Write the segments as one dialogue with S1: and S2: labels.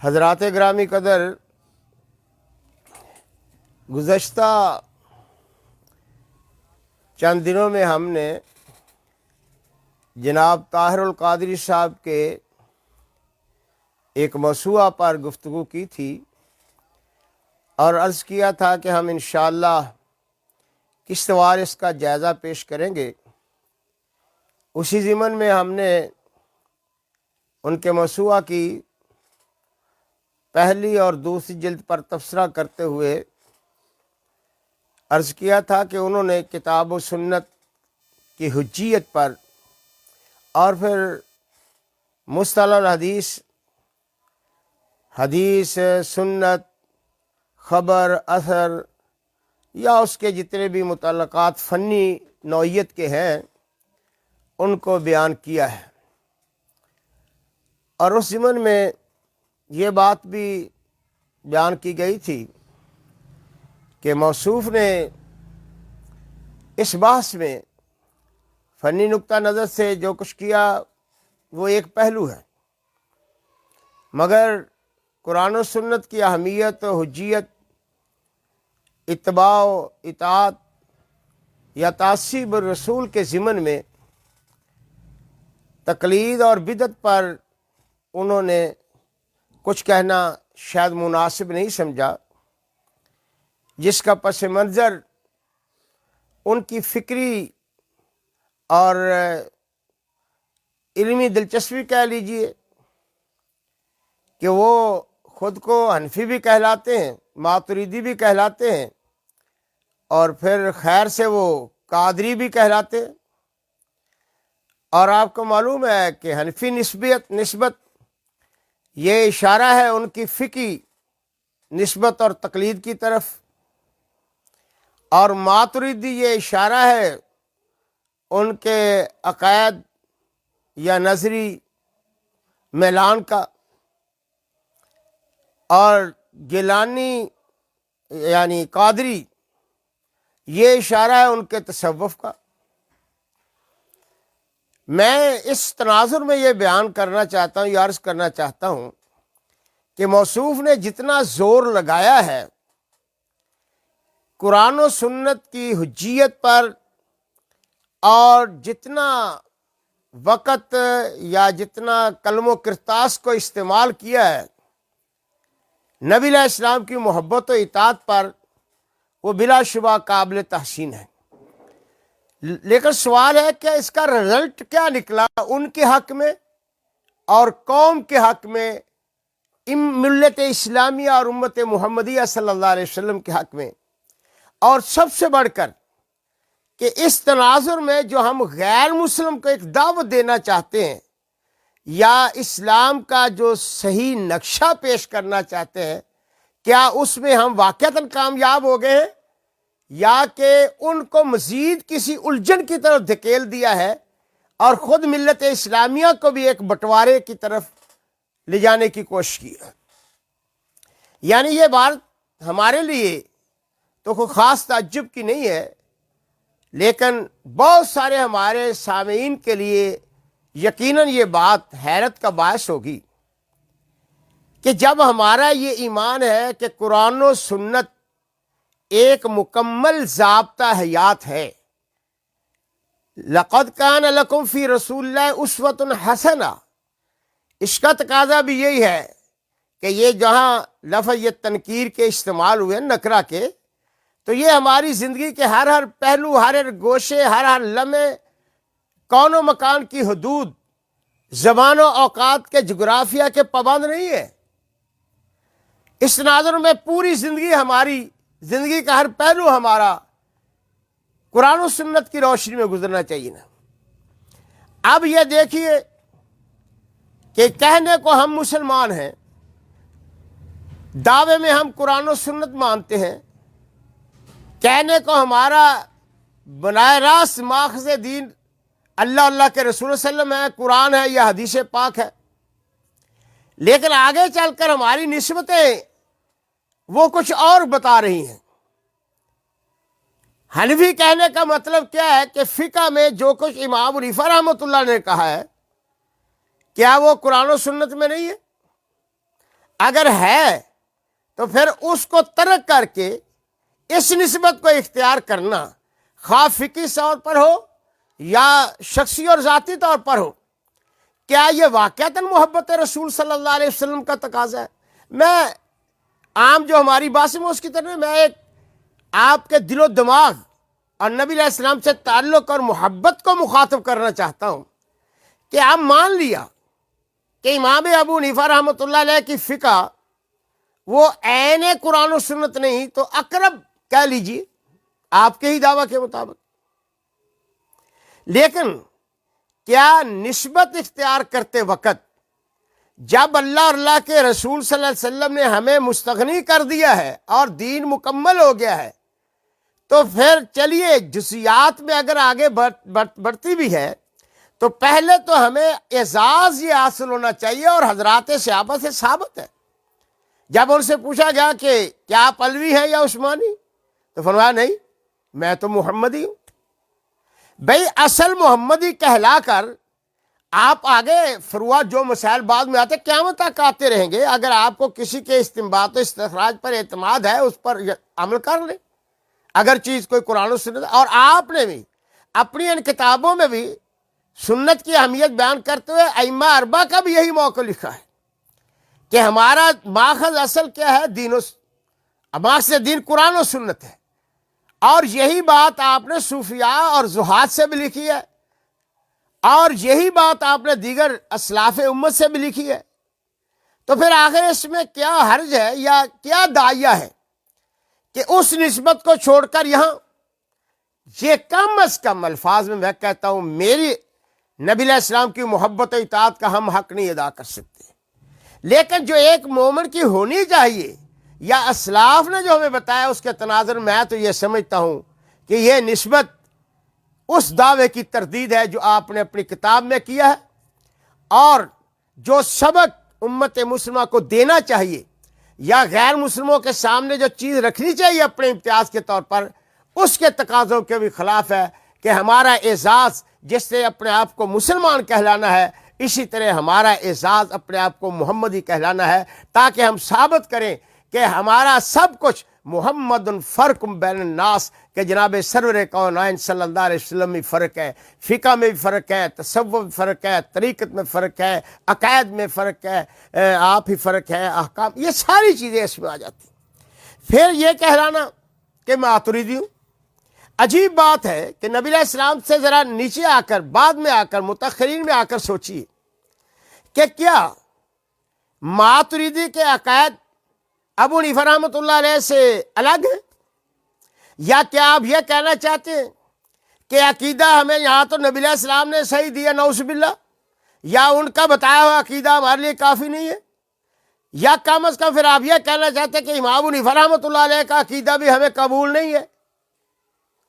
S1: حضرات گرامی قدر، گزشتہ چند دنوں میں ہم نے جناب طاہر القادری صاحب کے ایک موضوع پر گفتگو کی تھی اور عرض کیا تھا کہ ہم انشاءاللہ قسط وار اس کا جائزہ پیش کریں گے۔ اسی ضمن میں ہم نے ان کے موضوع کی پہلی اور دوسری جلد پر تبصرہ کرتے ہوئے عرض کیا تھا کہ انہوں نے کتاب و سنت کی حجیت پر اور پھر مصطلح الحدیث، حدیث، سنت، خبر، اثر یا اس کے جتنے بھی متعلقات فنی نوعیت کے ہیں ان کو بیان کیا ہے، اور اس ضمن میں یہ بات بھی بیان کی گئی تھی کہ موصوف نے اس بحث میں فنی نقطہ نظر سے جو کچھ کیا وہ ایک پہلو ہے، مگر قرآن و سنت کی اہمیت و حجیت، اتباع و اطاعت یا تعصیب الرسول کے ضمن میں تقلید اور بدعت پر انہوں نے کچھ کہنا شاید مناسب نہیں سمجھا، جس کا پس منظر ان کی فکری اور علمی دلچسپی کہہ لیجئے کہ وہ خود کو حنفی بھی کہلاتے ہیں، ماتریدی بھی کہلاتے ہیں، اور پھر خیر سے وہ قادری بھی کہلاتے ہیں۔ اور آپ کو معلوم ہے کہ حنفی نسبت یہ اشارہ ہے ان کی فقہی نسبت اور تقلید کی طرف، اور ماتریدی یہ اشارہ ہے ان کے عقائد یا نظری میلان کا، اور گیلانی یعنی قادری یہ اشارہ ہے ان کے تصوف کا۔ میں اس تناظر میں یہ بیان کرنا چاہتا ہوں، یہ عرض کرنا چاہتا ہوں کہ موصوف نے جتنا زور لگایا ہے قرآن و سنت کی حجیت پر، اور جتنا وقت یا جتنا قلم و کرتاس کو استعمال کیا ہے نبی علیہ السلام کی محبت و اطاعت پر، وہ بلا شبہ قابل تحسین ہے۔ لیکن سوال ہے کہ اس کا رزلٹ کیا نکلا ان کے حق میں اور قوم کے حق میں، ملت اسلامیہ اور امت محمدیہ صلی اللہ علیہ وسلم کے حق میں، اور سب سے بڑھ کر کہ اس تناظر میں جو ہم غیر مسلم کو ایک دعوت دینا چاہتے ہیں یا اسلام کا جو صحیح نقشہ پیش کرنا چاہتے ہیں، کیا اس میں ہم واقعتاً کامیاب ہو گئے ہیں یا کہ ان کو مزید کسی الجھن کی طرف دھکیل دیا ہے اور خود ملت اسلامیہ کو بھی ایک بٹوارے کی طرف لے جانے کی کوشش کی ہے؟ یعنی یہ بات ہمارے لیے تو کوئی خاص تعجب کی نہیں ہے، لیکن بہت سارے ہمارے سامعین کے لیے یقیناً یہ بات حیرت کا باعث ہوگی کہ جب ہمارا یہ ایمان ہے کہ قرآن و سنت ایک مکمل ضابطہ حیات ہے، لقد کان لکم فی رسول اللہ اسوۃ حسنہ، اس کا تقاضا بھی یہی ہے کہ یہ جہاں لفظ یہ تنکیر کے استعمال ہوئے نکرہ کے، تو یہ ہماری زندگی کے ہر پہلو، ہر گوشے، ہر لمحے، کون و مکان کی حدود، زمان و اوقات کے جغرافیہ کے پابند نہیں ہے۔ اس تناظر میں پوری زندگی، ہماری زندگی کا ہر پہلو ہمارا قرآن و سنت کی روشنی میں گزرنا چاہیے نا۔ اب یہ دیکھیے کہ کہنے کو ہم مسلمان ہیں، دعوے میں ہم قرآن و سنت مانتے ہیں، کہنے کو ہمارا براہ راست ماخذ دین اللہ کے رسول صلی اللہ علیہ وسلم ہے، قرآن ہے یا حدیث پاک ہے، لیکن آگے چل کر ہماری نسبتیں وہ کچھ اور بتا رہی ہیں۔ حنفی کہنے کا مطلب کیا ہے کہ فقہ میں جو کچھ امام حنیفہ رحمۃ اللہ نے کہا ہے کیا وہ قرآن و سنت میں نہیں ہے؟ اگر ہے تو پھر اس کو ترک کر کے اس نسبت کو اختیار کرنا، خواہ فقہی طور پر ہو یا شخصی اور ذاتی طور پر ہو، کیا یہ واقعتاً محبت رسول صلی اللہ علیہ وسلم کا تقاضا ہے؟ میں عام جو ہماری بات ہے اس کی طرف میں ایک آپ کے دل و دماغ اور نبی علیہ السلام سے تعلق اور محبت کو مخاطب کرنا چاہتا ہوں کہ آپ مان لیا کہ امام ابو حنیفہ رحمۃ اللہ علیہ کی فقہ وہ عین قرآن و سنت نہیں تو اقرب کہہ لیجیے آپ کے ہی دعویٰ کے مطابق، لیکن کیا نسبت اختیار کرتے وقت جب اللہ اور اللہ کے رسول صلی اللہ علیہ وسلم نے ہمیں مستغنی کر دیا ہے اور دین مکمل ہو گیا ہے، تو پھر چلیے جزیات میں اگر آگے بڑھتی بھی ہے تو پہلے تو ہمیں اعزاز یہ حاصل ہونا چاہیے، اور حضرات صحابہ سے ثابت ہے۔ جب ان سے پوچھا گیا کہ کیا آپ علوی ہیں یا عثمانی، تو فرمایا نہیں، میں تو محمدی ہوں۔ بھئی اصل محمدی کہلا کر آپ آگے فروع جو مسائل بعد میں آتے قیامت تک آتے رہیں گے، اگر آپ کو کسی کے استنباط و استخراج پر اعتماد ہے اس پر عمل کر لیں، اگر چیز کوئی قرآن و سنت۔ اور آپ نے بھی اپنی ان کتابوں میں بھی سنت کی اہمیت بیان کرتے ہوئے ائمہ اربعہ کا بھی یہی موقع لکھا ہے کہ ہمارا ماخذ اصل کیا ہے، ماخذ دین قرآن و سنت ہے، اور یہی بات آپ نے صوفیاء اور زہاد سے بھی لکھی ہے، اور یہی بات آپ نے دیگر اسلاف امت سے بھی لکھی ہے۔ تو پھر آخر اس میں کیا حرج ہے یا کیا داعیہ ہے کہ اس نسبت کو چھوڑ کر یہاں یہ کم از کم الفاظ میں کہتا ہوں میری نبی علیہ السلام کی محبت و اطاعت کا ہم حق نہیں ادا کر سکتے، لیکن جو ایک مومن کی ہونی چاہیے یا اسلاف نے جو ہمیں بتایا اس کے تناظر میں تو یہ سمجھتا ہوں کہ یہ نسبت اس دعوے کی تردید ہے جو آپ نے اپنی کتاب میں کیا ہے، اور جو سبق امت مسلمہ کو دینا چاہیے یا غیر مسلموں کے سامنے جو چیز رکھنی چاہیے اپنے امتیاز کے طور پر، اس کے تقاضوں کے بھی خلاف ہے کہ ہمارا اعزاز جس سے اپنے آپ کو مسلمان کہلانا ہے، اسی طرح ہمارا اعزاز اپنے آپ کو محمدی کہلانا ہے، تاکہ ہم ثابت کریں کہ ہمارا سب کچھ محمد فرق بین الناس، کہ جناب سرور کونین صلی اللہ علیہ وسلم میں فرق ہے، فقہ میں بھی فرق ہے، تصوف میں فرق ہے، طریقت میں فرق ہے، عقائد میں فرق ہے، آپ ہی فرق ہے، احکام، یہ ساری چیزیں اس میں آ جاتی ہیں۔ پھر یہ کہلانا کہ میں ماتریدی ہوں۔ عجیب بات ہے کہ نبی علیہ السلام سے ذرا نیچے آ کر، بعد میں آ کر، متأخرین میں آ کر سوچیے کہ کیا ماتریدی کے عقائد ابو حنیفہ رحمۃ اللہ علیہ سے الگ ہیں، یا کیا آپ یہ کہنا چاہتے ہیں کہ عقیدہ ہمیں یہاں تو نبی علیہ السلام نے صحیح دیا نعوذ باللہ، یا ان کا بتایا ہوا عقیدہ ہمارے لیے کافی نہیں ہے، یا کم از کم پھر آپ یہ کہنا چاہتے ہیں کہ امام ابو حنیفہ رحمۃ اللہ علیہ کا عقیدہ بھی ہمیں قبول نہیں ہے،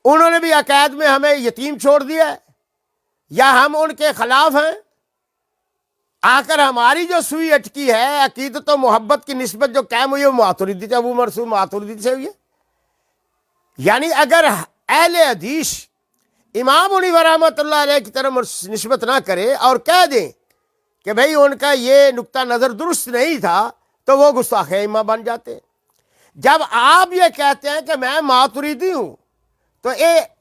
S1: انہوں نے بھی عقائد میں ہمیں یتیم چھوڑ دیا ہے، یا ہم ان کے خلاف ہیں۔ آ کر ہماری جو سوئی اٹکی ہے عقیدت و محبت کی نسبت جو قائم ہوئی ہے وہ ماتریدی سے، ابو منصور ماتریدی سے ہوئی ہے۔ یعنی اگر اہل حدیث امام ابو حنیفہ رحمۃ اللہ علیہ کی طرف نسبت نہ کرے اور کہہ دیں کہ بھئی ان کا یہ نقطہ نظر درست نہیں تھا، تو وہ گستاخ ائمہ بن جاتے ہیں۔ جب آپ یہ کہتے ہیں کہ میں ماتریدی ہوں، تو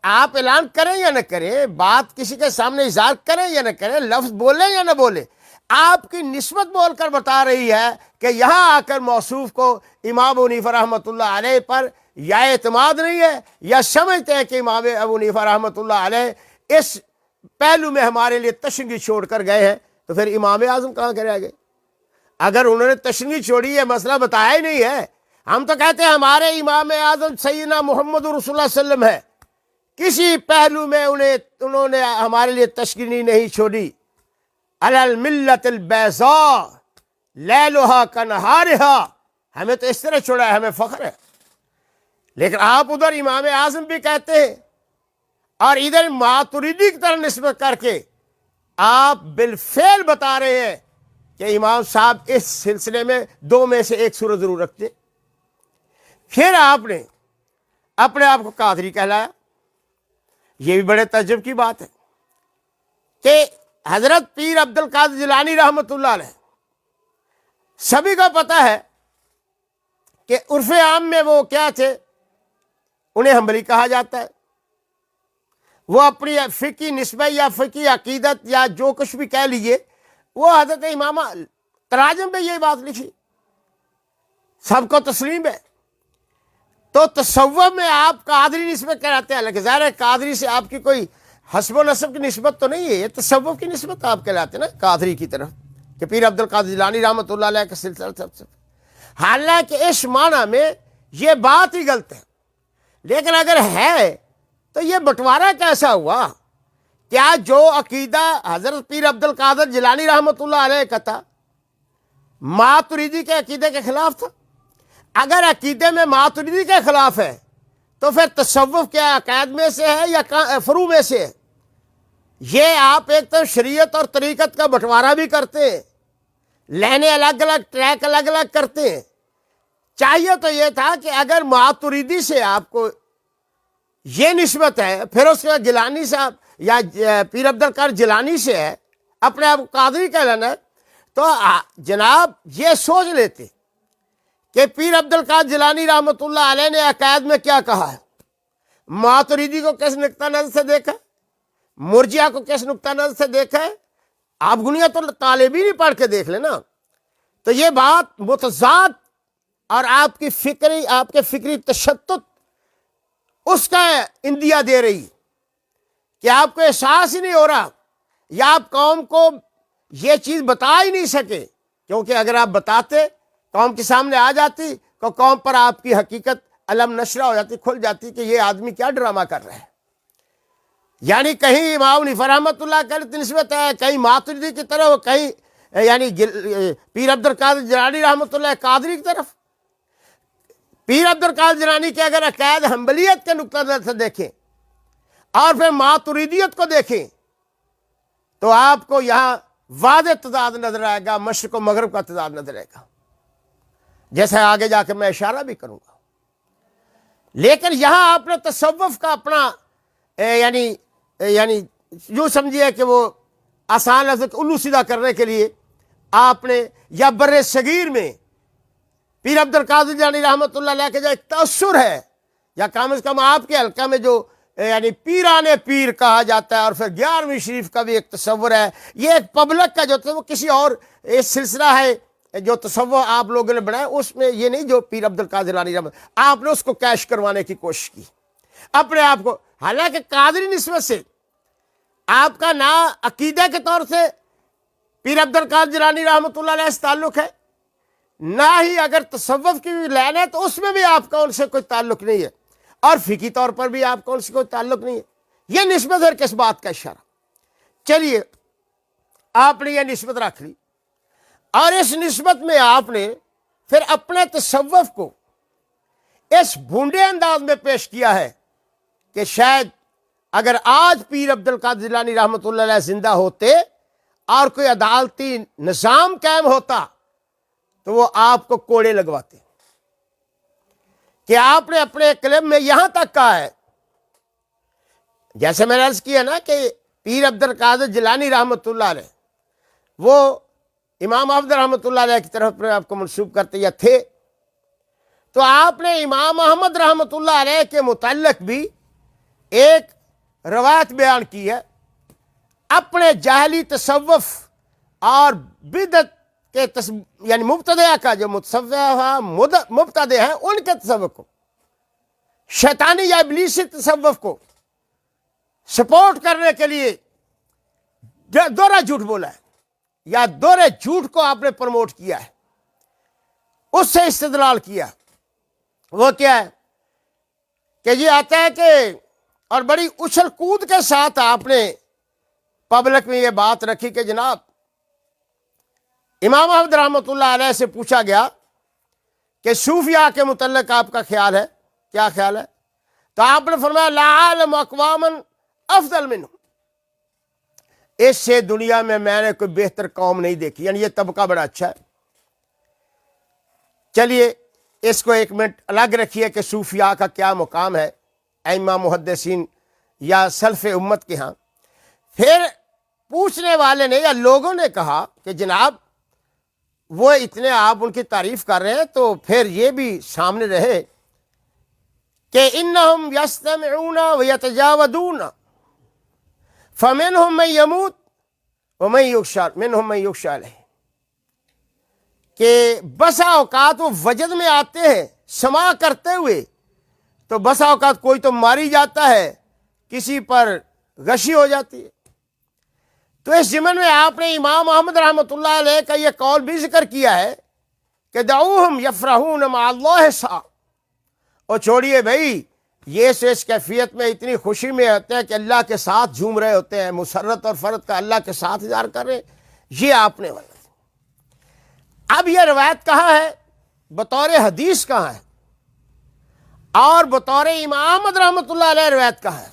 S1: آپ اعلان کریں یا نہ کریں، بات کسی کے سامنے اظہار کریں یا نہ کریں، لفظ بولیں یا نہ بولیں، آپ کی نسبت بول کر بتا رہی ہے کہ یہاں آ کر موصوف کو امام ابو حنیفہ رحمۃ اللہ علیہ پر یا اعتماد نہیں ہے، یا سمجھتے ہیں کہ امام ابو حنیفہ رحمۃ اللہ علیہ اس پہلو میں ہمارے لیے تشنگی چھوڑ کر گئے ہیں، تو پھر امام اعظم کہاں کے رہ گئے؟ اگر انہوں نے تشنگی چھوڑی ہے، مسئلہ بتایا ہی نہیں ہے، ہم تو کہتے ہیں ہمارے امام اعظم سیدنا محمد رسول اللہ صلی اللہ علیہ وسلم ہے، کسی پہلو میں انہوں نے ہمارے لیے تشنگی نہیں چھوڑی۔ علی الملت البیضاء لیلھا کنہارھا، ہمیں تو اس طرح چھوڑا ہے، ہمیں فخر ہے۔ لیکن آپ ادھر امام اعظم بھی کہتے ہیں اور ادھر ماتریدی کی طرح نسبت کر کے آپ بالفعل بتا رہے ہیں کہ امام صاحب اس سلسلے میں دو میں سے ایک صورت ضرور رکھتے۔ پھر آپ نے اپنے آپ کو قادری کہلایا۔ یہ بھی بڑے تعجب کی بات ہے کہ حضرت پیر عبد القادر جیلانی رحمۃ اللہ علیہ، سبھی کو پتہ ہے کہ عرف عام میں وہ کیا تھے، انہیں حنبلی کہا جاتا ہے، وہ اپنی فقہی نسبت یا فقہی عقیدت یا جو کچھ بھی کہہ لیجیے، وہ حضرت امام تراجم میں یہ بات لکھی، سب کو تسلیم ہے۔ تو تصوف میں آپ قادری نسبت کہلاتے ہیں، لیکن ظاہر ہے قادری سے آپ کی کوئی حسب و نسب کی نسبت تو نہیں ہے، یہ تصوف کی نسبت آپ کہلاتے ہیں نا قادری کی طرف، کہ پیر عبد القادر جیلانی رحمۃ اللہ علیہ کا سلسلہ سب سے، حالانکہ اس معنی میں یہ بات ہی غلط ہے۔ لیکن اگر ہے تو یہ بٹوارا کیسا ہوا؟ کیا جو عقیدہ حضرت پیر عبد القادر جیلانی رحمۃ اللہ علیہ کا تھا ماتریدی کے عقیدے کے خلاف تھا؟ اگر عقیدے میں ماتریدی کے خلاف ہے تو پھر تصوف کیا عقائد میں سے ہے یا فروع میں سے ہے؟ یہ آپ ایک تو شریعت اور طریقت کا بٹوارا بھی کرتے ہیں، لینے الگ الگ، ٹریک الگ الگ کرتے ہیں۔ چاہیے تو یہ تھا کہ اگر ماتریدی سے آپ کو یہ نسبت ہے، پھر اس کے جیلانی صاحب یا پیر عبد القادر جیلانی سے ہے، اپنے آپ کو قادری کہلانا ہے، تو جناب یہ سوچ لیتے کہ پیر عبد القادر جیلانی رحمۃ اللہ علیہ نے عقائد میں کیا کہا ہے، ماتریدی کو کس نقطہ نظر سے دیکھا، مرجیہ کو کس نقطہ نظر سے دیکھا ہے؟ آپ گنیت الطالبین ہی پڑھ کے دیکھ لیں نا۔ تو یہ بات متضاد اور آپ کے فکری تشدد اس کا اندیا دے رہی کہ آپ کو احساس ہی نہیں ہو رہا، یا آپ قوم کو یہ چیز بتا ہی نہیں سکے، کیونکہ اگر آپ بتاتے، قوم کے سامنے آ جاتی تو قوم پر آپ کی حقیقت علم نشرہ ہو جاتی، کھل جاتی کہ یہ آدمی کیا ڈرامہ کر رہا ہے۔ یعنی کہیں امام حنیفہ رحمۃ اللہ کی نسبت ہے، کہیں ماتریدی کی طرف، کہیں یعنی پیر عبد القادر جیلانی رحمۃ اللہ قادری کی طرف۔ پیر عبد القادر جیلانی کے اگر عقائد حنبلیت کے نقطہ نظر سے دیکھیں اور پھر ماتریدیت کو دیکھیں تو آپ کو یہاں واضح تضاد نظر آئے گا، مشرق و مغرب کا تضاد نظر آئے گا، جیسے آگے جا کے میں اشارہ بھی کروں گا۔ لیکن یہاں آپ نے تصوف کا اپنا یعنی یوں سمجھیے کہ وہ آسان لفظ الو سیدھا کرنے کے لیے آپ نے، یا بر صغیر میں پیر عبد القادر جیلانی رحمۃ اللہ علیہ کے جو ایک تأثر ہے، یا کم از کم آپ کے حلقہ میں جو یعنی پیران پیر کہا جاتا ہے، اور پھر 11ویں شریف کا بھی ایک تصور ہے، یہ ایک پبلک کا جو تھا وہ کسی اور ایک سلسلہ ہے جو تصور آپ لوگوں نے بنایا، اس میں یہ نہیں جو پیر عبد القادر جیلانی رحمۃ، آپ نے اس کو کیش کروانے کی کوشش کی اپنے آپ کو۔ حالانکہ قادری نسبت سے آپ کا نہ عقیدہ کے طور سے پیر عبد القادر جیلانی رحمۃ اللہ علیہ سے تعلق ہے، نہ ہی اگر تصوف کی لائن ہے تو اس میں بھی آپ کا ان سے کوئی تعلق نہیں ہے، اور فقہی طور پر بھی آپ کا ان سے کوئی تعلق نہیں ہے۔ یہ نسبت ہے کس بات کا اشارہ؟ چلیے آپ نے یہ نسبت رکھ لی، اور اس نسبت میں آپ نے پھر اپنے تصوف کو اس بھونڈے انداز میں پیش کیا ہے کہ شاید اگر آج پیر عبد القادر جیلانی رحمۃ اللہ علیہ زندہ ہوتے اور کوئی عدالتی نظام قائم ہوتا تو وہ آپ کو کوڑے لگواتے، کہ آپ نے اپنے کلم میں یہاں تک کہا ہے، جیسے میں نے عرض کیا نا کہ پیر عبد القادر جیلانی رحمۃ اللہ علیہ وہ امام احمد رحمۃ اللہ علیہ کی طرف آپ کو منسوب کرتے یا تھے، تو آپ نے امام احمد رحمۃ اللہ علیہ کے متعلق بھی ایک روایت بیان کی ہے، اپنے جاہلی تصوف اور بدعت کے یعنی مبتدیہ کا جو مبتدی ہیں ان کے تصوف کو، شیطانی یا ابلیسی تصوف کو سپورٹ کرنے کے لیے دوہرا جھوٹ بولا ہے، یا دوہرے جھوٹ کو آپ نے پروموٹ کیا ہے، اس سے استدلال کیا۔ وہ کیا ہے کہ یہ آتا ہے کہ، اور بڑی اچھل کود کے ساتھ آپ نے پبلک میں یہ بات رکھی کہ جناب امام احمد رحمۃ اللہ علیہ سے پوچھا گیا کہ صوفیاء کے متعلق آپ کا خیال ہے، کیا خیال ہے؟ تو آپ نے فرمایا لا اعلم اقواما افضل منہ، اس سے دنیا میں نے کوئی بہتر قوم نہیں دیکھی، یعنی یہ طبقہ بڑا اچھا ہے۔ چلیے اس کو ایک منٹ الگ رکھیے کہ صوفیاء کا کیا مقام ہے ائمہ محدثین یا سلف امت کے ہاں۔ پھر پوچھنے والے نے یا لوگوں نے کہا کہ جناب وہ اتنے آپ ان کی تعریف کر رہے ہیں تو پھر یہ بھی سامنے رہے کہ انہم یستمعون ویتجاودون فمنہم من یموت ومن یخشى منہم من یخشى علیہ، کہ بسا اوقات وہ وجد میں آتے ہیں سماع کرتے ہوئے، تو بسا اوقات کوئی تو ماری جاتا ہے، کسی پر غشی ہو جاتی ہے۔ تو اس ضمن میں آپ نے امام احمد رحمۃ اللہ علیہ کا یہ قول بھی ذکر کیا ہے کہ دعوہم یفرحون مع اللہ سا، اور چھوڑیے بھائی یہ سے اس کیفیت میں اتنی خوشی میں ہوتے ہیں کہ اللہ کے ساتھ جھوم رہے ہوتے ہیں، مسرت اور فرد کا اللہ کے ساتھ اظہار کر رہے ہیں، یہ آپ نے والا۔ اب یہ روایت کہاں ہے؟ بطور حدیث کہاں ہے؟ اور بطور امام احمد رحمۃ اللہ علیہ روایت کہاں ہے؟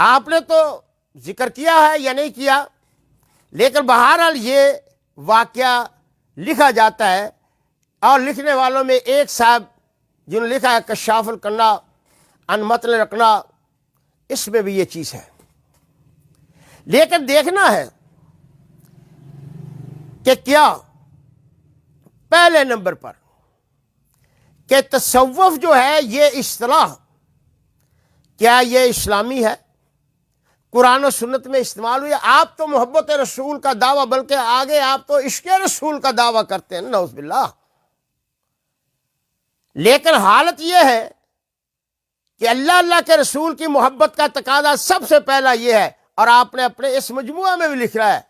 S1: آپ نے تو ذکر کیا ہے یا نہیں کیا، لیکن بہرحال یہ واقعہ لکھا جاتا ہے، اور لکھنے والوں میں ایک صاحب جنہوں نے لکھا ہے کشاف القنا عن متن رکنا، اس میں بھی یہ چیز ہے۔ لیکن دیکھنا ہے کہ کیا پہلے نمبر پر کہ تصوف جو ہے یہ اصطلاح کیا یہ اسلامی ہے، قرآن و سنت میں استعمال ہوئی ہے؟ آپ تو محبت رسول کا دعویٰ، بلکہ آگے آپ تو عشق رسول کا دعویٰ کرتے ہیں، نعوذ باللہ۔ لیکن حالت یہ ہے کہ اللہ کے رسول کی محبت کا تقاضا سب سے پہلا یہ ہے، اور آپ نے اپنے اس مجموعہ میں بھی لکھ رہا ہے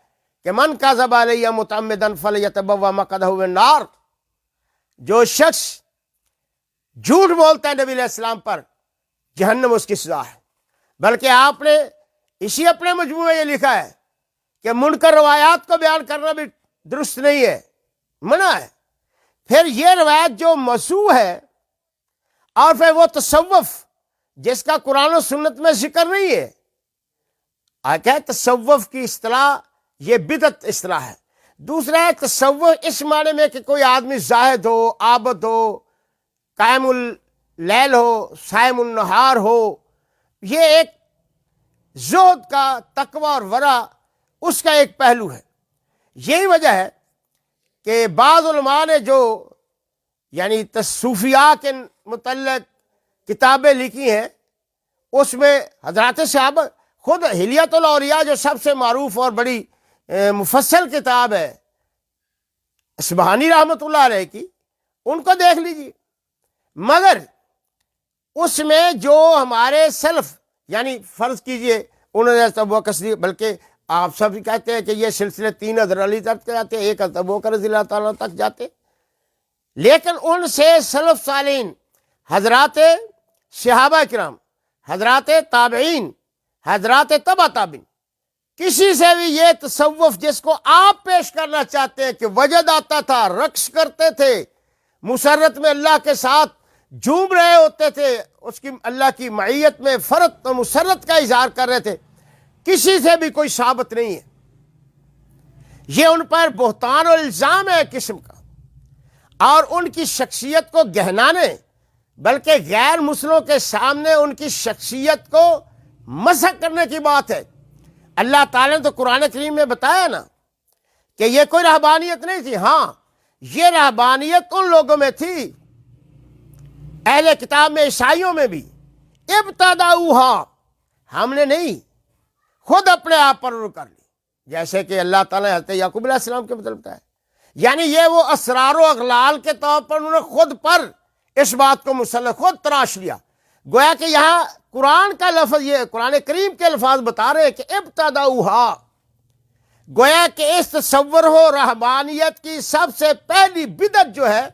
S1: کہ من کذب علی متعمدا فلیتبوأ مقعدہ من النار، جو شخص جھوٹ بولتا ہے نبی علیہ السلام پر، جہنم اس کی سزا ہے۔ بلکہ آپ نے اسی اپنے مجموعے میں یہ لکھا ہے کہ منکر روایات کو بیان کرنا بھی درست نہیں ہے، منع ہے۔ پھر یہ روایت جو موضوع ہے، اور پھر وہ تصوف جس کا قرآن و سنت میں ذکر نہیں ہے، آگے تصوف کی اصطلاح یہ بدعت اصطلاح ہے۔ دوسرا ہے تصوف اس معنی میں کہ کوئی آدمی زاہد ہو، عابد ہو، قائم اللیل ہو، صائم النہار ہو، یہ ایک زہد کا تقوی اور ورع اس کا ایک پہلو ہے۔ یہی وجہ ہے کہ بعض علماء نے جو یعنی صوفیاء کے متعلق کتابیں لکھی ہیں، اس میں حضرات صحابہ، خود حلیت الاولیاء جو سب سے معروف اور بڑی مفصل کتاب ہے سبحانی رحمۃ اللہ علیہ کی، ان کو دیکھ لیجیے۔ مگر اس میں جو ہمارے سلف، یعنی فرض کیجئے انہوں نے ابوبکر صدیق، بلکہ آپ سب کہتے ہیں کہ یہ سلسلے 3 حضرت علی تک جاتے، 1 حضرت ابوبکر رضی اللہ تعالیٰ تک جاتے، لیکن ان سے سلف صالحین، حضرات صحابہ کرام، حضرات تابعین، حضرات تبع تابعین، کسی سے بھی یہ تصوف جس کو آپ پیش کرنا چاہتے ہیں کہ وجد آتا تھا، رقص کرتے تھے، مسرت میں اللہ کے ساتھ جھوم رہے ہوتے تھے، اس کی اللہ کی معیت میں فرد اور مسرت کا اظہار کر رہے تھے، کسی سے بھی کوئی ثابت نہیں ہے۔ یہ ان پر بہتان اور الزام ہے ایک قسم کا، اور ان کی شخصیت کو گہنانے، بلکہ غیر مسلموں کے سامنے ان کی شخصیت کو مسخ کرنے کی بات ہے۔ اللہ تعالیٰ نے تو قرآن کریم میں بتایا نا کہ یہ کوئی رہبانیت نہیں تھی۔ ہاں، یہ رہبانیت ان لوگوں میں تھی، اہل کتاب میں، عیسائیوں میں بھی، ابتدعوہا، ہم نے نہیں، خود اپنے آپ پر کر لی، جیسے کہ اللہ تعالیٰ نے حضرت یعقوب علیہ السلام کے مطلب بتایا۔ یعنی یہ وہ اسرار و اغلال کے طور پر انہوں نے خود پر اس بات کو مسلط، خود تراش لیا۔ گویا کہ یہاں قرآن کا لفظ، یہ قرآن کریم کے الفاظ بتا رہے ہیں کہ ابتدعوہا، گویا کہ اس تصور و رہبانیت کی سب سے پہلی بدعت جو ہے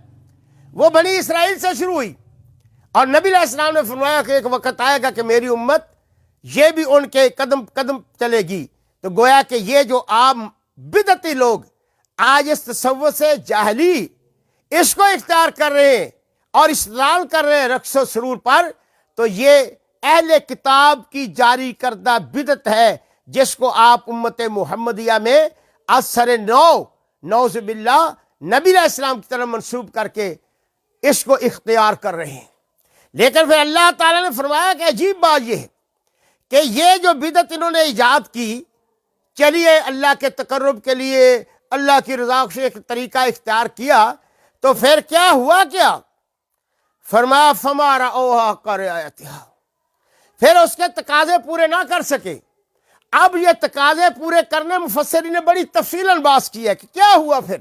S1: وہ بنی اسرائیل سے شروع ہوئی، اور نبی علیہ السلام نے فرمایا کہ ایک وقت آئے گا کہ میری امت یہ بھی ان کے قدم قدم چلے گی۔ تو گویا کہ یہ جو عام بدعتی لوگ آج اس تصور سے جاہلی اس کو اختیار کر رہے ہیں اور استدلال کر رہے ہیں رقص و سرور پر، تو یہ اہل کتاب کی جاری کردہ بدعت ہے، جس کو آپ امت محمدیہ میں اثر نو، نعوذ باللہ، نبی علیہ السلام کی طرف منسوب کر کے اس کو اختیار کر رہے ہیں۔ لیکن پھر اللہ تعالیٰ نے فرمایا کہ عجیب بات یہ ہے کہ یہ جو بدعت انہوں نے ایجاد کی، چلیے اللہ کے تقرب کے لیے اللہ کی رضا سے ایک طریقہ اختیار کیا تو پھر کیا ہوا؟ کیا فرمایا فما رأوها حق رعایتها، پھر اس کے تقاضے پورے نہ کر سکے۔ اب یہ تقاضے پورے کرنے مفسرین نے بڑی تفصیلاً بات کی ہے کہ کیا ہوا، پھر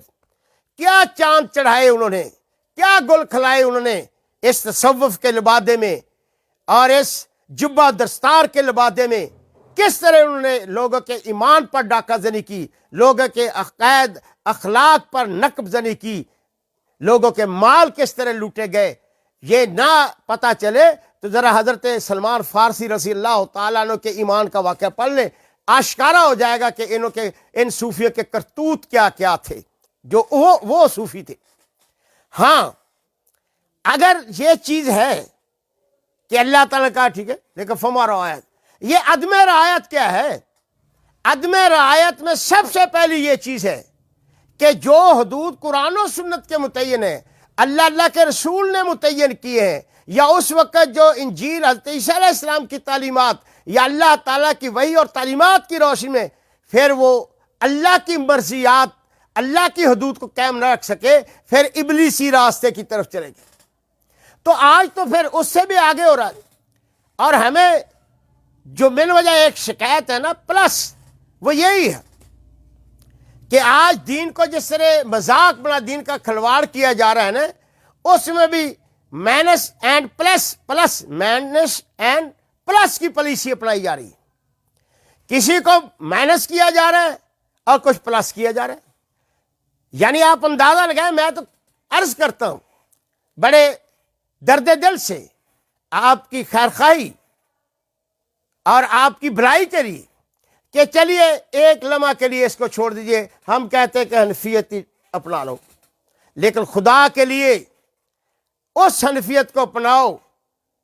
S1: کیا چاند چڑھائے انہوں نے، کیا گل کھلائے انہوں نے اس تصوف کے لبادے میں اور اس جبہ دستار کے لبادے میں، کس طرح انہوں نے لوگوں کے ایمان پر ڈاکہ زنی کی، لوگوں کے عقائد اخلاق پر نقب زنی کی، لوگوں کے مال کس طرح لوٹے گئے۔ یہ نہ پتہ چلے تو ذرا حضرت سلمان فارسی رضی اللہ تعالیٰ عنہ کے ایمان کا واقعہ پڑھ لیں، آشکارا ہو جائے گا کہ ان صوفیوں کے کرتوت کیا کیا تھے، جو وہ صوفی تھے۔ ہاں اگر یہ چیز ہے کہ اللہ تعالیٰ کا ٹھیک ہے، لیکن فما رعایت، یہ عدم رعایت کیا ہے؟ عدم رعایت میں سب سے پہلی یہ چیز ہے کہ جو حدود قرآن و سنت کے متعین ہے، اللہ کے رسول نے متعین کیے ہیں، یا اس وقت جو انجیل حضرت عیسیٰ علیہ السلام کی تعلیمات یا اللہ تعالیٰ کی وحی اور تعلیمات کی روشنی میں، پھر وہ اللہ کی مرضیات، اللہ کی حدود کو قائم نہ رکھ سکے، پھر ابلیسی راستے کی طرف چلے گی۔ تو آج تو پھر اس سے بھی آگے ہو رہا ہے، اور ہمیں جو من وجہ ایک شکایت ہے نا پلس، وہ یہی ہے کہ آج دین کو جس طرح مذاق بنا دین کا کھلواڑ کیا جا رہا ہے نا، اس میں بھی minus and plus minus and plus کی پالیسی اپنائی جا رہی ہے۔ کسی کو مائنس کیا جا رہا ہے اور کچھ پلس کیا جا رہا ہے۔ یعنی آپ اندازہ لگائیں، میں تو عرض کرتا ہوں بڑے درد دل سے آپ کی خیرخواہی اور آپ کی بھلائی کے لیے کہ چلیے ایک لمحہ کے لیے اس کو چھوڑ دیجئے، ہم کہتے ہیں کہ حنفیت اپنا لو، لیکن خدا کے لیے اس حنفیت کو اپناؤ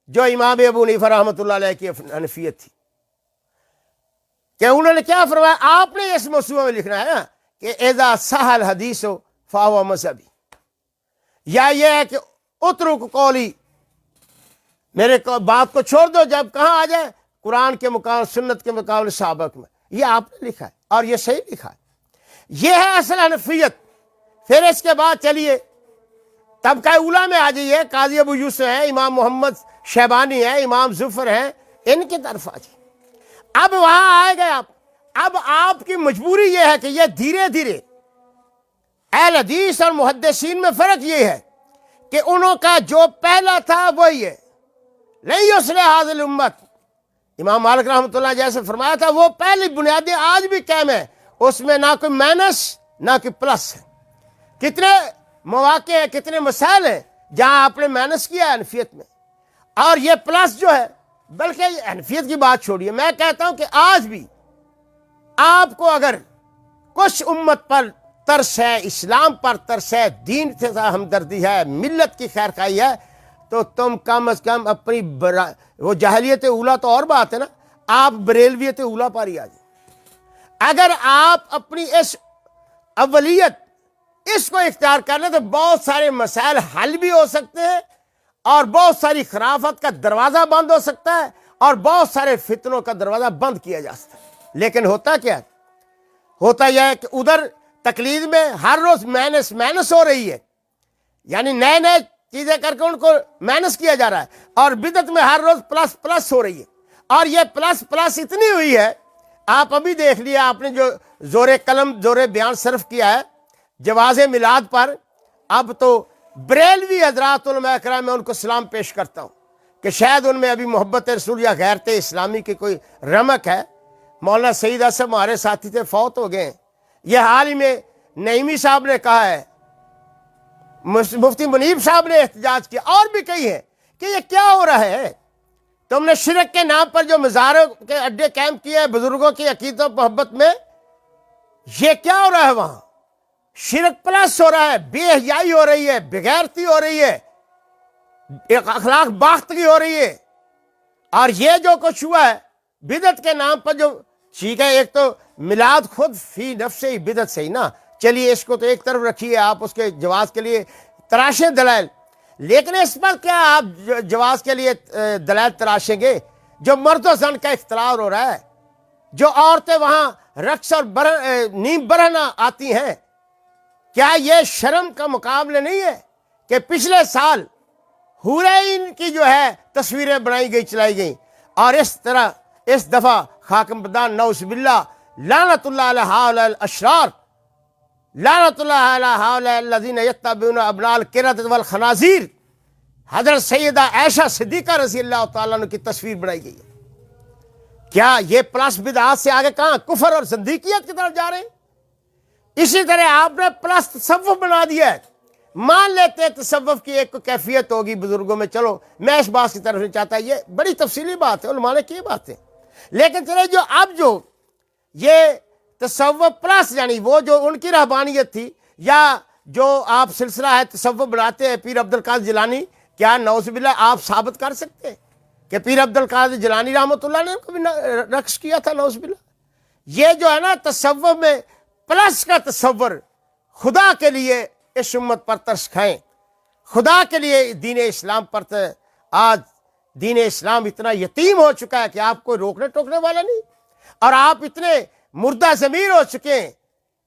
S1: جو امام ابو حنیفہ رحمۃ اللہ علیہ کی حنفیت تھی۔ کہ انہوں نے کیا فرمایا؟ آپ نے اس موضوع میں لکھنا ہے نا کہ اذا صح الحدیث فہو مذہبی، یا یہ ہے کہ اترک قولی، میرے بات کو چھوڑ دو جب کہاں آ جائے قرآن کے مقابلے سنت کے مقابلے سابق میں۔ یہ آپ نے لکھا ہے اور یہ صحیح لکھا ہے، یہ ہے اصل حنفیت۔ پھر اس کے بعد چلیے طبقہ اولیٰ میں آ جائیے، قاضی ابو یوسف ہیں، امام محمد شیبانی ہیں، امام ظفر ہیں، ان کی طرف آ جائیے۔ اب وہاں آئے گئے آپ، اب آپ کی مجبوری یہ ہے کہ یہ دھیرے دھیرے اہل حدیث اور محدثین میں فرق یہ ہے کہ انہوں کا جو پہلا تھا وہی ہے، نہیں یصلح ھذہ الامت، امام مالک رحمۃ اللہ جیسے فرمایا تھا، وہ پہلی بنیادیں آج بھی قائم ہے، اس میں نہ کوئی مائنس نہ کوئی پلس ہے۔ کتنے مواقع ہیں، کتنے مسائل ہیں جہاں آپ نے مائنس کیا ہے حنفیت میں، اور یہ پلس جو ہے، بلکہ حنفیت کی بات چھوڑیے، میں کہتا ہوں کہ آج بھی آپ کو اگر کچھ امت پر ترس ہے، اسلام پر ترس ہے، دین سے ہمدردی ہے، ملت کی خیر خواہی ہے، تو تم کم از کم اپنی وہ جاہلیت اولیٰ تو اور بات ہے نا، آپ بریلویت اولیٰ پر ہی آ جائیں۔ اگر آپ اپنی اس اولیت اس کو اختیار کر لیں تو بہت سارے مسائل حل بھی ہو سکتے ہیں، اور بہت ساری خرافت کا دروازہ بند ہو سکتا ہے، اور بہت سارے فتنوں کا دروازہ بند کیا جا سکتا ہے۔ لیکن ہوتا کیا ہے؟ ہوتا یہ ہے کہ ادھر تقلید میں ہر روز مائنس ہو رہی ہے، یعنی نئے چیزیں کر کے ان کو مائنس کیا جا رہا ہے، اور بدعت میں ہر روز پلس ہو رہی ہے، اور یہ پلس اتنی ہوئی ہے، آپ ابھی دیکھ لیا آپ نے جو زور قلم زور بیان صرف کیا ہے جواز میلاد پر۔ اب تو بریلوی حضرات علماء کرام، میں ان کو سلام پیش کرتا ہوں کہ شاید ان میں ابھی محبت رسول یا غیرت اسلامی کی کوئی رمق ہے۔ مولانا سعید احسن ہمارے ساتھی تھے، فوت ہو گئے ہیں۔ یہ حال ہی میں نعیمی صاحب نے کہا ہے، مفتی منیب صاحب نے احتجاج کیا، اور بھی کئی ہیں کہ یہ کیا ہو رہا ہے؟ تم نے شرک کے نام پر جو مزاروں کے اڈے قائم کیے ہیں بزرگوں کی عقیدت و محبت میں، یہ کیا ہو رہا ہے؟ وہاں شرک پلس ہو رہا ہے، بے حیائی ہو رہی ہے، بغیرتی ہو رہی ہے، اخلاق باختگی ہو رہی ہے، اور یہ جو کچھ ہوا ہے بدعت کے نام پر جو ٹھیک ہے، ایک تو میلاد خود فی نفس ہی بدعت سے ہی نا، چلیے اس کو تو ایک طرف رکھیے، آپ اس کے جواز کے لیے تراشیں دلائل، لیکن اس پر کیا آپ جواز کے لیے دلائل تراشیں گے؟ جو مرد و زن کا اختلاط ہو رہا ہے، جو عورتیں وہاں رقص اور نیم برہنہ آتی ہیں، کیا یہ شرم کا مقابلہ نہیں ہے کہ پچھلے سال حورین کی جو ہے تصویریں بنائی گئی چلائی گئیں، اور اس طرح اس دفعہ خاکم بدان نعوذ باللہ لعنت اللہ علی ہؤلاء الاشرار، لعنت اللہ علی ہؤلاء الذین یتبعون ابناء القردۃ والخنازیر، حضرت سیدہ عائشہ صدیقہ رضی اللہ تعالیٰ عنہ کی تصویر بنائی گئی ہے۔ کیا یہ پلس بدعات سے آگے کہاں کفر اور زندیقیت کی طرف جا رہے ہیں؟ اسی طرح آپ نے پلس تصوف بنا دیا ہے۔ مان لیتے ہیں تصوف کی ایک کیفیت ہوگی بزرگوں میں، چلو میں اس بات کی طرف نہیں چاہتا، یہ بڑی تفصیلی بات ہے، علماء نے کی بات ہے، لیکن چلے جو یہ تصوف پلس یعنی وہ جو ان کی رہبانیت تھی، یا جو آپ سلسلہ ہے تصوف بناتے ہیں پیر عبد القادر جیلانی، کیا نعوذ باللہ آپ ثابت کر سکتے ہیں کہ پیر عبد القادر جیلانی رحمۃ اللہ نے کبھی رقص کیا تھا؟ نعوذ باللہ۔ یہ جو ہے نا تصوف میں پلس کا تصور، خدا کے لیے اس امت پر ترس کھائیں، خدا کے لیے دین اسلام پر آج دین اسلام اتنا یتیم ہو چکا ہے کہ آپ کو روکنے ٹوکنے والا نہیں، اور آپ اتنے مردہ ضمیر ہو چکے ہیں،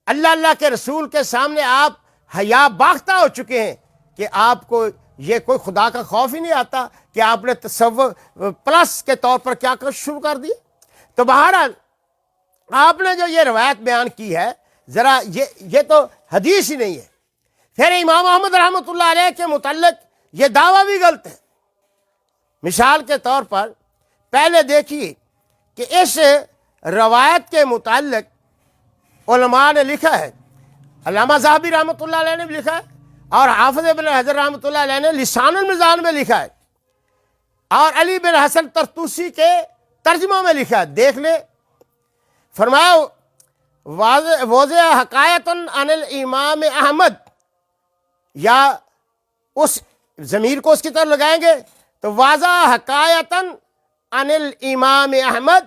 S1: اللہ کے رسول کے سامنے آپ حیا باختہ ہو چکے ہیں کہ آپ کو یہ کوئی خدا کا خوف ہی نہیں آتا کہ آپ نے تصور پلس کے طور پر کیا شروع کر دیا۔ تو بہرحال آپ نے جو یہ روایت بیان کی ہے، ذرا یہ تو حدیث ہی نہیں ہے۔ پھر امام احمد رحمۃ اللہ علیہ کے متعلق یہ دعویٰ بھی غلط ہے۔ مثال کے طور پر پہلے دیکھیے کہ اس روایت کے متعلق علماء نے لکھا ہے، علامہ ذہبی رحمۃ اللہ علیہ نے بھی لکھا ہے، اور حافظ ابن حجر رحمۃ اللہ علیہ نے لسان المیزان میں لکھا ہے، اور علی بن حسن طرطوسی کے ترجمہ میں لکھا ہے۔ دیکھ لیں، فرمایا واضح حکایت عن الامام احمد، یا اس ضمیر کو اس کی طرف لگائیں گے تو واضح حکایت عن الامام احمد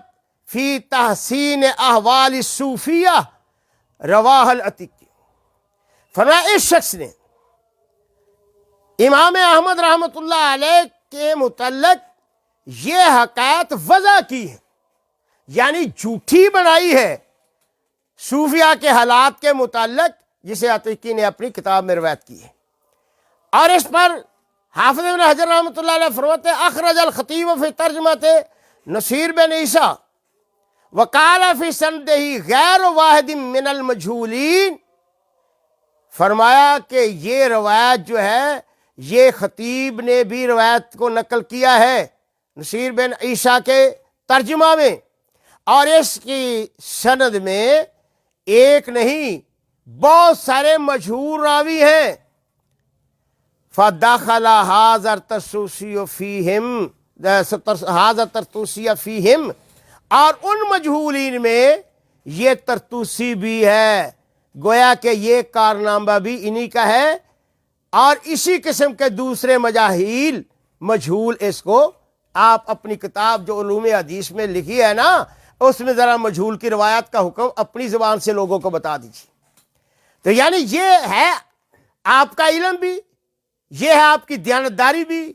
S1: فی تحسین احوال الصوفیہ رواہ العتیقی۔ فرمایا اس شخص نے امام احمد رحمۃ اللہ علیہ کے متعلق یہ حکایت وضع کی ہے، یعنی جھوٹی بنائی ہے صوفیہ کے حالات کے متعلق، جسے عتیقی نے اپنی کتاب میں روایت کی ہے۔ اور اس پر حافظ ابن حجر رحمۃ اللہ علیہ فرماتے ہیں اخرج الخطیب فی ترجمۃ نصیر بن عیسیٰ وقال فی سندہ غیر واحد من المجہولین، فرمایا کہ یہ روایت جو ہے یہ خطیب نے بھی روایت کو نقل کیا ہے نصیر بن عیسیٰ کے ترجمہ میں، اور اس کی سند میں ایک نہیں بہت سارے مشہور راوی ہیں۔ فَدَخَلَ هَذَا التَّرْطُوسِيُّ فِيهِمْ، اور ان مجہولین میں یہ طرطوسی بھی ہے، گویا کہ یہ کارنامہ بھی انہی کا ہے، اور اسی قسم کے دوسرے مجاہیل مجہول، اس کو آپ اپنی کتاب جو علوم حدیث میں لکھی ہے نا، اس میں ذرا مجہول کی روایت کا حکم اپنی زبان سے لوگوں کو بتا دیجیے۔ تو یعنی یہ ہے آپ کا علم بھی، یہ ہے آپ کی دیانتداری بھی،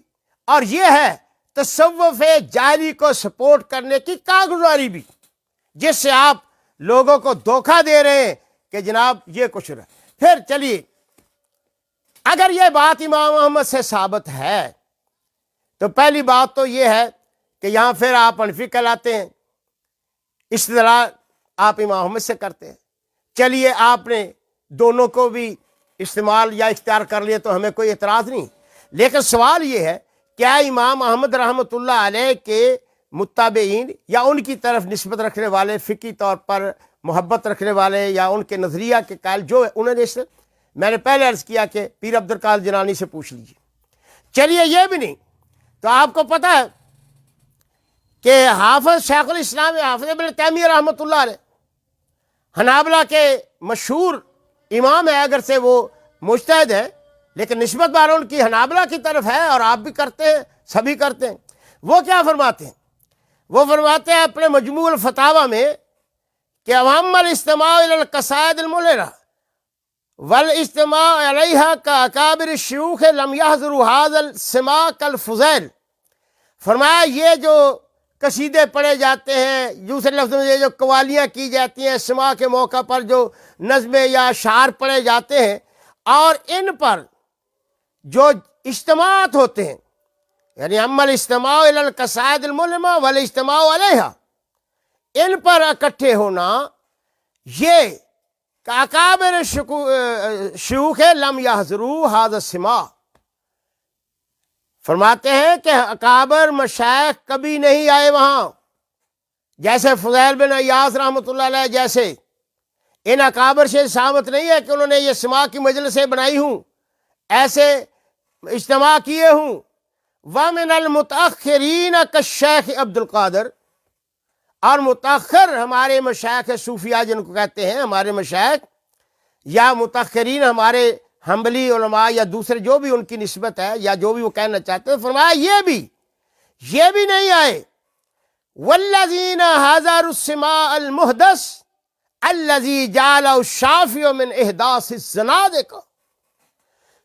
S1: اور یہ ہے تصوف جاہلی کو سپورٹ کرنے کی کارگزاری بھی، جس سے آپ لوگوں کو دھوکہ دے رہے ہیں کہ جناب یہ کچھ رہا۔ پھر چلیے، اگر یہ بات امام احمد سے ثابت ہے تو پہلی بات تو یہ ہے کہ یہاں پھر آپ حنفی کہلاتے ہیں، استدلال آپ امام احمد سے کرتے ہیں۔ چلیے آپ نے دونوں کو بھی استعمال یا اختیار کر لیے تو ہمیں کوئی اعتراض نہیں، لیکن سوال یہ ہے کیا امام احمد رحمۃ اللہ علیہ کے متابعین یا ان کی طرف نسبت رکھنے والے، فقہی طور پر محبت رکھنے والے یا ان کے نظریہ کے قائل جو انہوں نے میں نے پہلے عرض کیا کہ پیر عبد القادر جیلانی سے پوچھ لیجیے۔ چلیے یہ بھی نہیں تو آپ کو پتہ ہے کہ حافظ شیخ الاسلام حافظ ابن تیمیہ رحمۃ اللہ علیہ حنابلہ کے مشہور امام ہے، اگر سے وہ مجتہد ہے لیکن نسبت بار ان کی حنابلہ کی طرف ہے، اور آپ بھی کرتے ہیں، سبھی کرتے ہیں۔ وہ کیا فرماتے ہیں؟ وہ فرماتے ہیں اپنے مجموع الفتاوی میں کہ عوام الاستماع الی القصائد الملحہ والاجتماع علیہا کاکابر الشیوخ لم یحضروا ھذا السماع کالفضیل۔ فرمایا یہ جو قصیدے پڑھے جاتے ہیں، دوسرے لفظوں میں یہ جو قوالیاں کی جاتی ہیں سماع کے موقع پر، جو نظمیں یا اشعار پڑھے جاتے ہیں، اور ان پر جو اجتماعات ہوتے ہیں، یعنی اما الاجتماع الی القصائد الملمہ والاجتماع علیہا، ان پر اکٹھے ہونا، یہ کہ اکابر شیوخ لم یحضروا ھذا السماع، فرماتے ہیں کہ اکابر مشائخ کبھی نہیں آئے وہاں، جیسے فضیل بن عیاض رحمۃ اللہ علیہ جیسے، ان اکابر سے ثابت نہیں ہے کہ انہوں نے یہ سماع کی مجلسیں بنائی ہوں، ایسے اجتماع کیے ہوں۔ وَمِنَ الْمُتَأَخِّرِينَ كَالشیخ عبد القادر، اور متاخر ہمارے مشائخ صوفیہ جن کو کہتے ہیں ہمارے مشائخ، یا متاخرین ہمارے حنبلی علماء یا دوسرے جو بھی ان کی نسبت ہے یا جو بھی وہ کہنا چاہتے ہیں، فرمایا یہ بھی نہیں آئے۔ والذین حضروا السماع المحدث الذی جعلہ الشافعی من احداث الزنادقہ،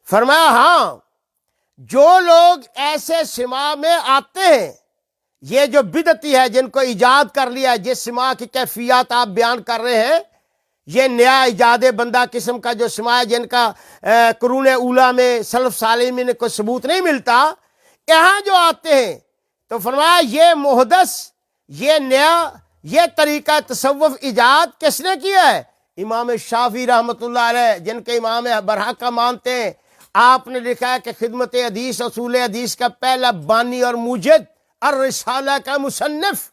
S1: فرمایا ہاں، جو لوگ ایسے سماع میں آتے ہیں، یہ جو بدعتی ہے جن کو ایجاد کر لیا ہے، جس سماع کی کیفیات آپ بیان کر رہے ہیں، یہ نیا ایجاد بندہ قسم کا جو سماع ہے، جن کا قرون اولیٰ میں سلف صالح میں کوئی ثبوت نہیں ملتا، یہاں جو آتے ہیں تو فرمایا یہ محدث، یہ نیا، یہ طریقہ تصوف ایجاد کس نے کیا ہے؟ امام شافعی رحمۃ اللہ علیہ، جن کے امام برحقہ مانتے ہیں۔ آپ نے لکھا ہے کہ خدمت حدیث، اصول حدیث کا پہلا بانی اور موجد، الرسالہ کا مصنف،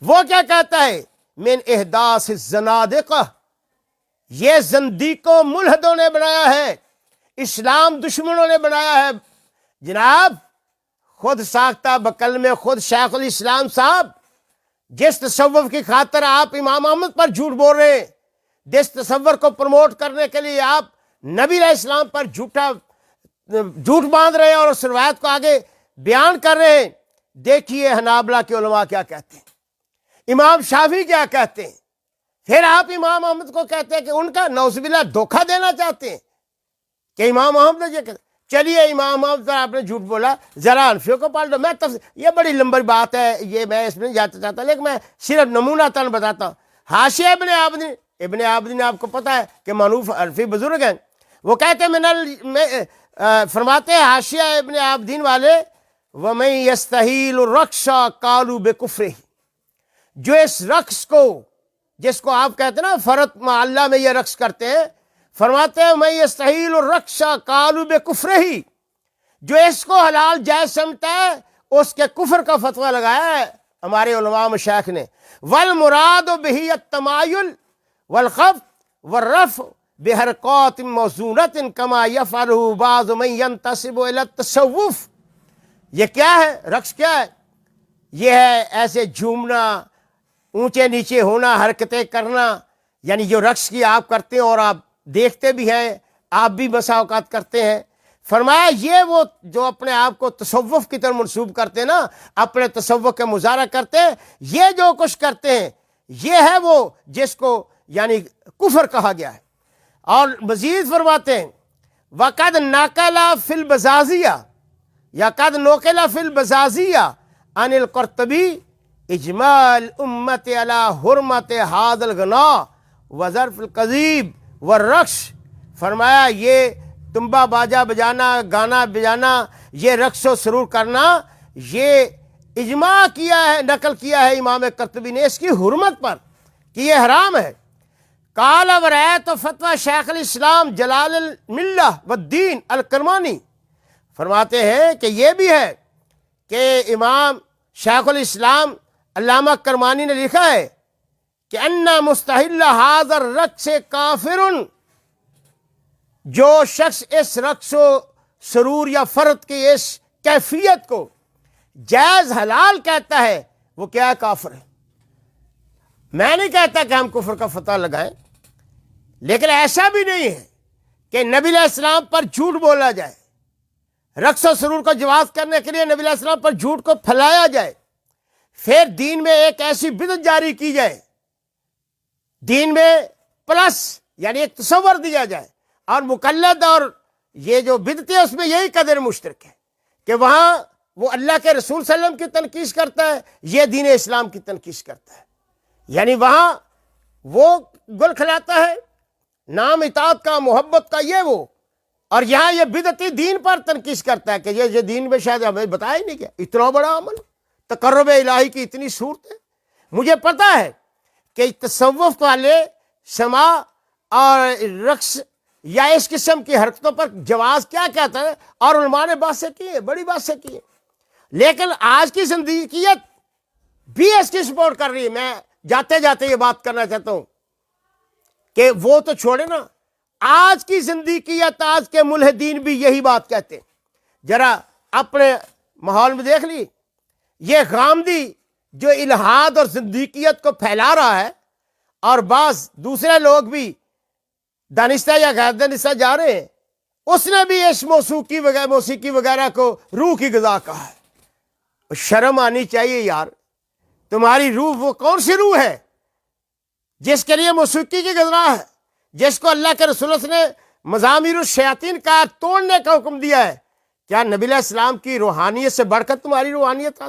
S1: وہ کیا کہتا ہے؟ من احداث الزنادقہ، یہ زندیقوں ملحدوں نے بنایا ہے، اسلام دشمنوں نے بنایا ہے۔ جناب خود ساختہ بکل میں خود شیخ الاسلام صاحب، جس تصور کی خاطر آپ امام احمد پر جھوٹ بول رہے ہیں، جس تصور کو پروموٹ کرنے کے لیے آپ نبی علیہ السلام پر جھوٹ باندھ رہے ہیں اور اس روایت کو آگے بیان کر رہے ہیں، دیکھیے حنابلہ کے علماء کیا کہتے ہیں، امام شافعی کیا کہتے ہیں، پھر آپ امام احمد کو کہتے ہیں کہ ان کا نعوذ باللہ دھوکہ دینا چاہتے ہیں کہ امام احمد نے یہ کہا۔ چلیے امام احمد پر آپ نے جھوٹ بولا، ذرا حنفیوں کو پڑھ لو۔ میں یہ بڑی لمبی بات ہے، یہ میں اس میں نہیں جاتا چاہتا، لیکن میں صرف نمونہ تن بتاتا ہوں۔ حاشیہ ابن عابدین آپ کو پتہ ہے کہ معروف حنفی بزرگ ہیں، وہ کہتے ہیں فرماتے ہیں حاشیہ ابن عابدین والے، وَمَن يَسْتَحِيلُ الرَّقْصَ قَالُوا بِكُفْرِهِ، جو اس رقص کو، جس کو آپ کہتے ہیں نا فرد معلّہ میں یہ رقص کرتے ہیں، فرماتے ہیں مَن يَسْتَحِيلُ الرَّقْصَ قَالُوا بِكُفْرِهِ، جو اس کو حلال جائز سمجھتا ہے اس کے کفر کا فتویٰ لگایا ہے ہمارے علماء مشائخ نے۔ وَالْمُرَادُ بِهِ التَّمَايُلُ وَالْخَفْضُ وَالرَّفْعُ بِحَرَكَاتٍ مَوْزُونَةٍ كَمَا يَفْعَلُهُ بَعْضُ مَن يَنتَسِبُ إِلَى التَّصَوُّفِ۔ یہ کیا ہے؟ رقص کیا ہے؟ یہ ہے ایسے جھومنا، اونچے نیچے ہونا، حرکتیں کرنا، یعنی جو رقص کی آپ کرتے ہیں اور آپ دیکھتے بھی ہیں، آپ بھی بسا اوقات کرتے ہیں۔ فرمایا یہ وہ جو اپنے آپ کو تصوف کی طرف منسوب کرتے ہیں نا، اپنے تصوف کا مظاہرہ کرتے ہیں، یہ جو کچھ کرتے ہیں یہ ہے وہ جس کو یعنی کفر کہا گیا ہے۔ اور مزید فرماتے ہیں وَقَدْ نَقَلَ فِي الْبَزَازِيَّةِ یا قد نقل فی البزازیہ عن القرطبی اجماع الامت علی حرمت ھذا الغناء وظرف القضیب والرقص، فرمایا یہ تنبا باجا بجانا، گانا بجانا، یہ رقص و سرور کرنا، یہ اجماع کیا ہے، نقل کیا ہے امام قرطبی نے اس کی حرمت پر کہ یہ حرام ہے۔ قال ورأيت فتوى شیخ الاسلام جلال الملہ والدین الکرمانی، فرماتے ہیں کہ یہ بھی ہے کہ امام شیخ الاسلام علامہ کرمانی نے لکھا ہے کہ ان مستحل ھذا الرقص کافر، جو شخص اس رقص و سرور یا فرد کی اس کیفیت کو جائز حلال کہتا ہے وہ کیا کافر ہے۔ میں نہیں کہتا کہ ہم کفر کا فتویٰ لگائیں، لیکن ایسا بھی نہیں ہے کہ نبی علیہ السلام پر جھوٹ بولا جائے، رقص و سرور کو جواز کرنے کے لیے نبی علیہ السلام پر جھوٹ کو پھیلایا جائے، پھر دین میں ایک ایسی بدعت جاری کی جائے، دین میں پلس یعنی ایک تصور دیا جائے، اور مقلد اور یہ جو بدعت ہے اس میں یہی قدر مشترک ہے کہ وہاں وہ اللہ کے رسول صلی اللہ علیہ وسلم کی تنقیص کرتا ہے، یہ دین اسلام کی تنقیص کرتا ہے، یعنی وہاں وہ گل کھلاتا ہے نام اطاعت کا، محبت کا، یہ وہ. اور یہاں یہ بدعتی دین پر تنقید کرتا ہے کہ یہ دین میں شاید ہمیں بتایا ہی نہیں گیا. اتنا بڑا عمل، تقرب الہی کی اتنی صورت ہے. مجھے پتا ہے کہ تصوف والے سما اور رقص یا اس قسم کی حرکتوں پر جواز کیا کہتا ہے، اور علماء نے باتیں کی ہیں، بڑی باتیں کی ہیں. لیکن آج کی زندگیت بھی اس کی سپورٹ کر رہی ہے. میں جاتے جاتے یہ بات کرنا چاہتا ہوں کہ وہ تو چھوڑے نا، آج کی زندگیت، آج کے ملحدین بھی یہی بات کہتے ہیں. ذرا اپنے ماحول میں دیکھ لی، یہ غامدی جو الہاد اور زندگیت کو پھیلا رہا ہے، اور بعض دوسرے لوگ بھی دانستہ یا غیر دانستہ جا رہے ہیں، اس نے بھی اس موسیقی وغیرہ کو روح کی غذا کہا ہے. شرم آنی چاہیے یار. تمہاری روح وہ کون سی روح ہے جس کے لیے موسیقی کی غذا ہے، جس کو اللہ کے رسول نے مزامیر الشیاطین کا توڑنے کا حکم دیا ہے؟ کیا نبی علیہ السلام کی روحانیت سے بڑھ کر تمہاری روحانیت ہے؟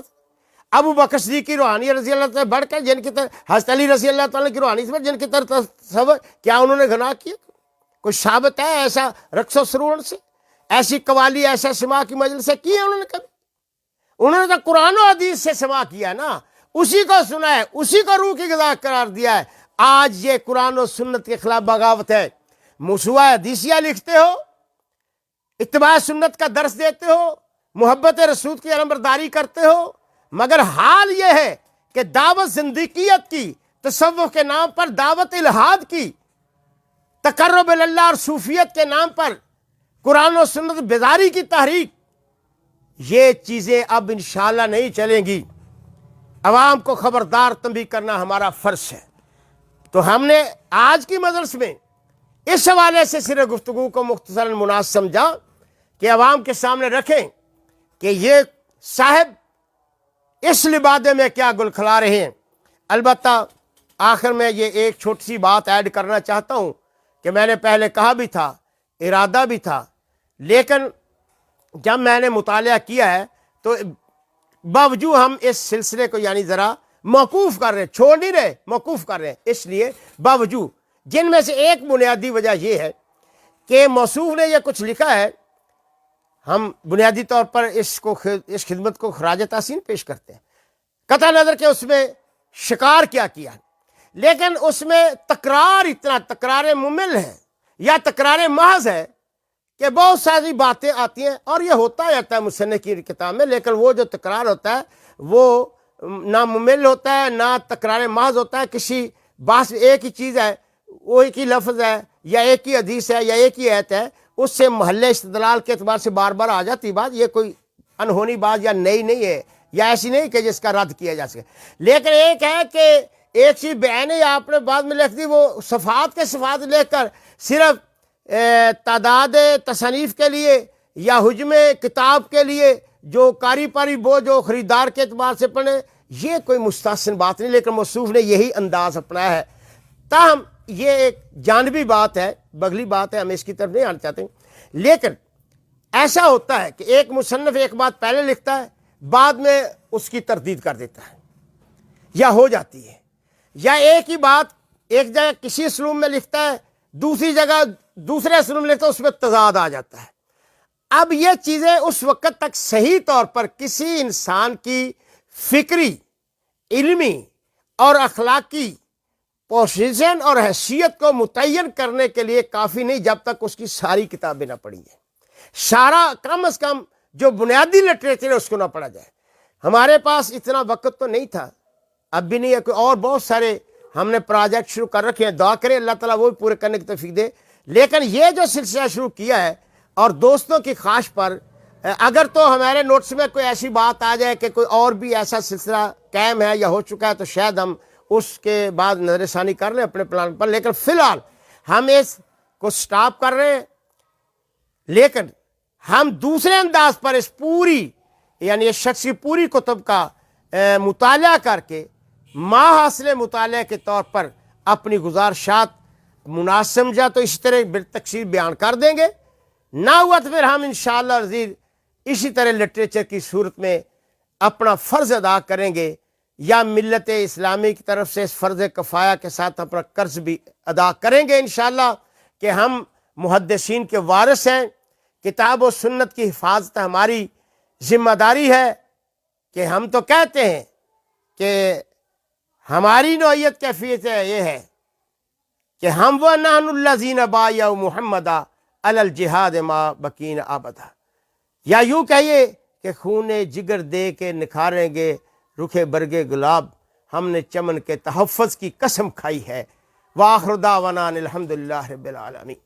S1: ابو بکر صدیق کی روحانیت رضی اللہ تعالیٰ سے بڑھ کر، جن کی طرح حضرت علی رضی اللہ تعالیٰ کی روحانیت سے بڑھ، جن کی طرح تصور، کیا انہوں نے گناہ کیا؟ کوئی ثابت ہے ایسا رقص و سرور سے، ایسی قوالی، ایسا سماع کی مجلس سے کی ہے انہوں نے کبھی؟ انہوں نے تو قرآن و حدیث سے سماع کیا ہے نا، اسی کو سنا ہے، اسی کو روح کی غذا قرار دیا ہے. آج یہ قرآن و سنت کے خلاف بغاوت ہے. موسوعہ حدیثیہ لکھتے ہو، اتباع سنت کا درس دیتے ہو، محبت رسول کی علمبرداری کرتے ہو، مگر حال یہ ہے کہ دعوت زندگیت کی، تصوف کے نام پر دعوت الہاد کی، تقرب اللہ اور صوفیت کے نام پر قرآن و سنت بیداری کی تحریک، یہ چیزیں اب انشاءاللہ نہیں چلیں گی. عوام کو خبردار تنبیہ کرنا ہمارا فرض ہے. تو ہم نے آج کی مجلس میں اس حوالے سے صرف گفتگو کو مختصراً مناسب سمجھا کہ عوام کے سامنے رکھیں کہ یہ صاحب اس لبادے میں کیا گل کھلا رہے ہیں. البتہ آخر میں یہ ایک چھوٹی سی بات ایڈ کرنا چاہتا ہوں کہ میں نے پہلے کہا بھی تھا، ارادہ بھی تھا، لیکن جب میں نے مطالعہ کیا ہے تو باوجود ہم اس سلسلے کو یعنی ذرا موقوف کر رہے ہیں، چھوڑ نہیں رہے، موقوف کر رہے ہیں. اس لیے باوجود جن میں سے ایک بنیادی وجہ یہ ہے کہ موصوف نے یہ کچھ لکھا ہے، ہم بنیادی طور پر اس خدمت کو خراج تحسین پیش کرتے ہیں، قطع نظر کہ اس میں شکار کیا کیا، لیکن اس میں تکرار، اتنا تکرار ممل ہے یا تکرار محض ہے کہ بہت ساری باتیں آتی ہیں، اور یہ ہوتا رہتا ہے مصنف کی کتاب میں. لیکن وہ جو تکرار ہوتا ہے وہ نہ ممل ہوتا ہے، نہ تکرار محض ہوتا ہے. کسی بات ایک ہی چیز ہے، وہ ایک ہی لفظ ہے، یا ایک ہی حدیث ہے، یا ایک ہی آیت ہے، اس سے محل استدلال کے اعتبار سے بار بار آ جاتی بات. یہ کوئی انہونی بات یا نئی نہیں ہے، یا ایسی نہیں کہ جس کا رد کیا جا سکے. لیکن ایک ہے کہ ایک چیز بیان ہے، آپ نے بعد میں لکھ دی، وہ صفات کے صفات لے کر صرف تعداد تصانیف کے لیے یا حجم کتاب کے لیے جو کاری پاری وہ جو خریدار کے اعتبار سے پڑھے، یہ کوئی مستحسن بات نہیں. لیکن موصوف نے یہی انداز اپنایا ہے. تاہم یہ ایک جانبی بات ہے، بغلی بات ہے، ہم اس کی طرف نہیں آنا چاہتے. لیکن ایسا ہوتا ہے کہ ایک مصنف ایک بات پہلے لکھتا ہے، بعد میں اس کی تردید کر دیتا ہے، یا ہو جاتی ہے، یا ایک ہی بات ایک جگہ کسی اسلوب میں لکھتا ہے، دوسری جگہ دوسرے اسلوب میں لکھتا ہے، اس میں تضاد آ جاتا ہے. اب یہ چیزیں اس وقت تک صحیح طور پر کسی انسان کی فکری، علمی اور اخلاقی پوزیشن اور حیثیت کو متعین کرنے کے لیے کافی نہیں جب تک اس کی ساری کتابیں نہ پڑھی جائیں، سارا کم از کم جو بنیادی لٹریچر ہے اس کو نہ پڑھا جائے. ہمارے پاس اتنا وقت تو نہیں تھا، اب بھی نہیں ہے، کوئی اور بہت سارے ہم نے پروجیکٹ شروع کر رکھے ہیں. دعا کریں اللہ تعالیٰ وہ بھی پورے کرنے کی توفیق دے. لیکن یہ جو سلسلہ شروع کیا ہے، اور دوستوں کی خواہش پر، اگر تو ہمارے نوٹس میں کوئی ایسی بات آ جائے کہ کوئی اور بھی ایسا سلسلہ قائم ہے یا ہو چکا ہے، تو شاید ہم اس کے بعد نظر ثانی کر لیں اپنے پلان پر. لیکن فی الحال ہم اس کو سٹاپ کر رہے ہیں. لیکن ہم دوسرے انداز پر اس پوری یعنی اس شخصی پوری کتب کا مطالعہ کر کے ماحصل مطالعہ کے طور پر اپنی گزارشات مناسب سمجھا تو اسی طرح بالتفصیل بیان کر دیں گے. نہ ہوا تو پھر ہم انشاءاللہ عزیز اسی طرح لٹریچر کی صورت میں اپنا فرض ادا کریں گے، یا ملت اسلامی کی طرف سے اس فرض کفایہ کے ساتھ اپنا قرض بھی ادا کریں گے انشاءاللہ، کہ ہم محدثین کے وارث ہیں، کتاب و سنت کی حفاظت ہماری ذمہ داری ہے، کہ ہم تو کہتے ہیں کہ ہماری نوعیت کیفیت یہ ہے کہ ہم وہ نحن الذین بایعوا محمدا علی الجہاد ما بقینا ابدا، یا یوں کہیے کہ خون جگر دے کے نکھاریں گے رکھے برگے گلاب، ہم نے چمن کے تحفظ کی قسم کھائی ہے۔ وآخر دعوانا الحمدللہ رب العالمین۔